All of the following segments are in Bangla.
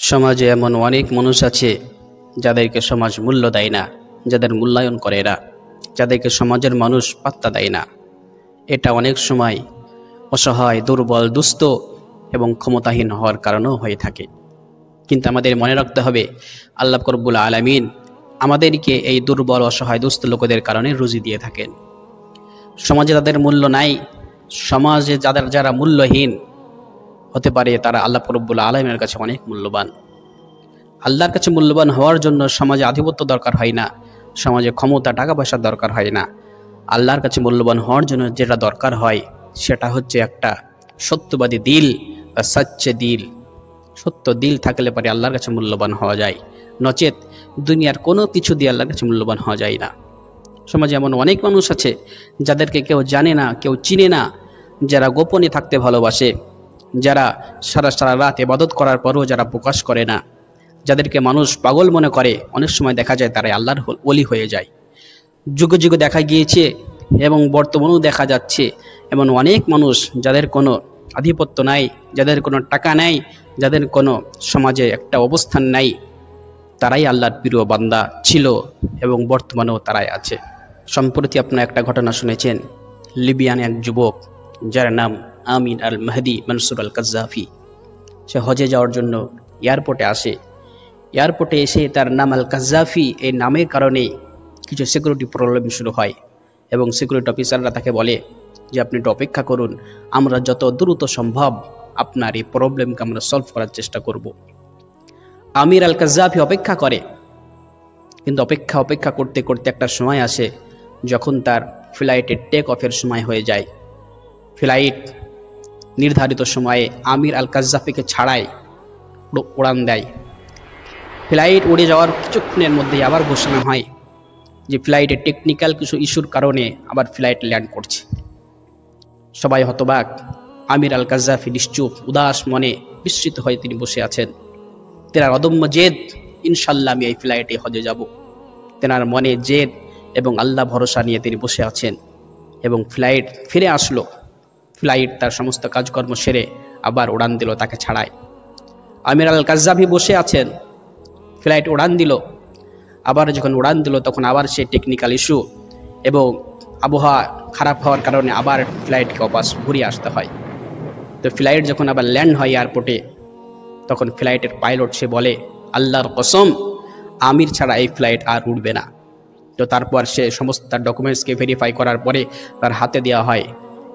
সমাজে এমন অনেক মানুষ আছে যাদেরকে সমাজ মূল্য দেয় না, যাদের মূল্যায়ন করে না, যাদেরকে সমাজের মানুষ পাত্তা দেয় না। এটা অনেক সময় অসহায়, দুর্বল, দুস্থ এবং ক্ষমতাহীন হওয়ার কারণেও হয়ে থাকে। কিন্তু আমাদের মনে রাখতে হবে, আল্লাহ রব্বুল আলামিন আমাদেরকে এই দুর্বল, অসহায়, দুস্থ লোকদের কারণে রুজি দিয়ে থাকেন। সমাজে যাদের মূল্য নাই, সমাজে যারা মূল্যহীন হতে পারে, তারা আল্লাহ রব্বুল আলামিনের কাছে অনেক মূল্যবান। আল্লাহর কাছে মূল্যবান হওয়ার জন্য সমাজে আধিপত্য দরকার হয় না, সমাজে ক্ষমতা, টাকা পয়সার দরকার হয় না। আল্লাহর কাছে মূল্যবান হওয়ার জন্য যেটা দরকার হয় সেটা হচ্ছে একটা সত্যবাদী দিল বা সচ্চে দিল। সত্য দিল থাকলে পরে আল্লাহর কাছে মূল্যবান হওয়া যায়, নচেত দুনিয়ার কোনো কিছু দিয়ে আল্লাহর কাছে মূল্যবান হওয়া যায় না। সমাজে এমন অনেক মানুষ আছে যাদেরকে কেউ জানে না, কেউ চিনে না, যারা গোপনে থাকতে ভালোবাসে, যারা সারা রাত ইবাদত করার পরও যারা প্রকাশ করে না, যাদেরকে মানুষ পাগল মনে করে। অনেক সময় দেখা যায় তারা আল্লাহর ওলি হয়ে যায়। যুগে যুগে দেখা গিয়েছে এবং বর্তমানেও দেখা যাচ্ছে এমন অনেক মানুষ যাদের কোনো আধিপত্য নাই, যাদের কোনো টাকা নাই, যাদের কোনো সমাজে একটা অবস্থান নাই, তারাই আল্লাহর প্রিয় বান্দা ছিল এবং বর্তমানেও তারাই আছে। সম্প্রতি আপনারা একটা ঘটনা শুনেছেন, লিবিয়ান এক যুবক যার নাম আমিন আল মাহদি মনসুর আল কাজ্জাফি, সে হজে যাওয়ার জন্য এয়ারপোর্টে আসে। এয়ারপোর্টে এসে তার নাম আল কাজ্জাফি এই নামের কারণে কিছু সিকিউরিটি প্রবলেম শুরু হয় এবং সিকিউরিটি অফিসাররা তাকে বলে যে আপনি একটু অপেক্ষা করুন, আমরা যত দ্রুত সম্ভব আপনার এই প্রবলেমকে আমরা সলভ করার চেষ্টা করব। আমির আল কাজ্জাফি অপেক্ষা করে, কিন্তু অপেক্ষা করতে করতে একটা সময় আসে যখন তার ফ্লাইটের টেক অফের সময় হয়ে যায়। ফ্লাইট নির্ধারিত সময়ে আমির আল কাজ্জাফিকে ছাড়ায় উড়ান দেয়। ফ্লাইট উড়ে যাওয়ার কিছুক্ষণের মধ্যেই আবার ঘোষণা হয় যে ফ্লাইটের টেকনিক্যাল কিছু ইস্যুর কারণে আবার ফ্লাইট ল্যান্ড করছে। সবাই হতবাক। আমির আল কাজ্জাফি নিশ্চুপ, উদাস মনে, বিস্মিত হয়ে তিনি বসে আছেন। তেনার অদম্য জেদ, ইনশাল্লাহ আমি এই ফ্লাইটে হজে যাব। তেনার মনে জেদ এবং আল্লাহ ভরসা নিয়ে তিনি বসে আছেন এবং ফ্লাইট ফিরে আসলো। ফ্লাইট তার সমস্ত কাজকর্ম সেরে আবার উড়ান দিল তাকে ছাড়ায়। আমির আল কাজ্জাফি বসে আছেন, ফ্লাইট উড়ান দিল। আবার যখন উড়ান দিল তখন আবার সেই টেকনিক্যাল ইস্যু এবং আবহাওয়া খারাপ হওয়ার কারণে আবার ফ্লাইটকে ওপাশ ঘুরিয়ে আসতে হয়। তো ফ্লাইট যখন আবার ল্যান্ড হয় এয়ারপোর্টে, তখন ফ্লাইটের পাইলট সে বলে, আল্লাহর কসম, আমির ছাড়া এই ফ্লাইট আর উড়বে না। তো তারপর সে সমস্ত তার ডকুমেন্টসকে ভেরিফাই করার পরে তার হাতে দেওয়া হয়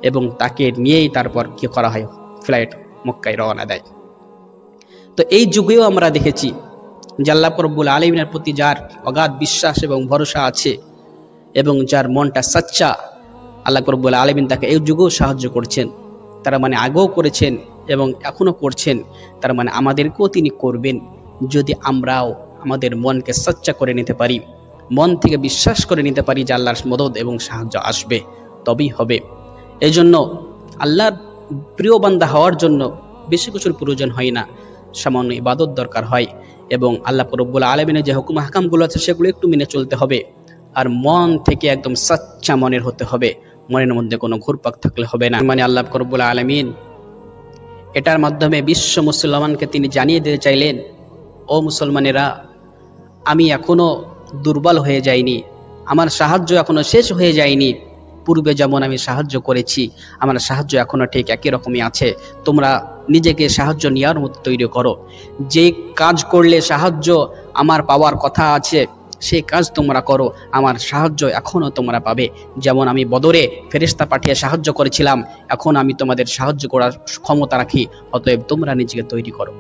এবং তাকে নিয়েই তারপর কি করা হয়, ফ্লাইট মক্কায় রওনা দেয়। তো এই যুগেও আমরা দেখেছি যে আল্লাহ রব্বুল আলামিনের প্রতি যার অগাধ বিশ্বাস এবং ভরসা আছে এবং যার মনটা সচ্চা, আল্লাহ রব্বুল আলামিন তাকে এই যুগেও সাহায্য করছেন। তারা মানে আগেও করেছেন এবং এখনও করছেন, তার মানে আমাদেরকেও তিনি করবেন যদি আমরাও আমাদের মনকে সচ্চা করে নিতে পারি, মন থেকে বিশ্বাস করে নিতে পারি যে আল্লাহর মদদ এবং সাহায্য আসবে, তবেই হবে। এই জন্য আল্লাহর প্রিয় বান্দা হওয়ার জন্য বেশি কিছুর প্রয়োজন হয় না, সামান্য ইবাদত দরকার হয় এবং আল্লাহ রব্বুল আলামিনের যে হুকুম হাকামগুলো আছে সেগুলো একটু মেনে চলতে হবে। আর মন থেকে একদম সচ্চা মনের হতে হবে, মনের মধ্যে কোনো ঘুরপাক থাকলে হবে না। মানে আল্লাহ রব্বুল আলামিন এটার মাধ্যমে বিশ্ব মুসলমানকে তিনি জানিয়ে দিতে চাইলেন, ও মুসলমানেরা, আমি এখনো দুর্বল হয়ে যাইনি, আমার সাহায্য এখনো শেষ হয়ে যায়নি। পূর্বে যেমন আমি সাহায্য করেছি, আমার সাহায্য এখনো ঠিক একই রকমই আছে। তোমরা নিজেকে সাহায্য নেওয়ার মতো তৈরি করো। যে কাজ করলে সাহায্য আমার পাওয়ার কথা আছে সেই কাজ তোমরা করো, আমার সাহায্য এখনও তোমরা পাবে। যেমন আমি বদরে ফেরেশতা পাঠিয়ে সাহায্য করেছিলাম, এখন আমি তোমাদের সাহায্য করার ক্ষমতা রাখি, অতএব তোমরা নিজেকে তৈরি করো।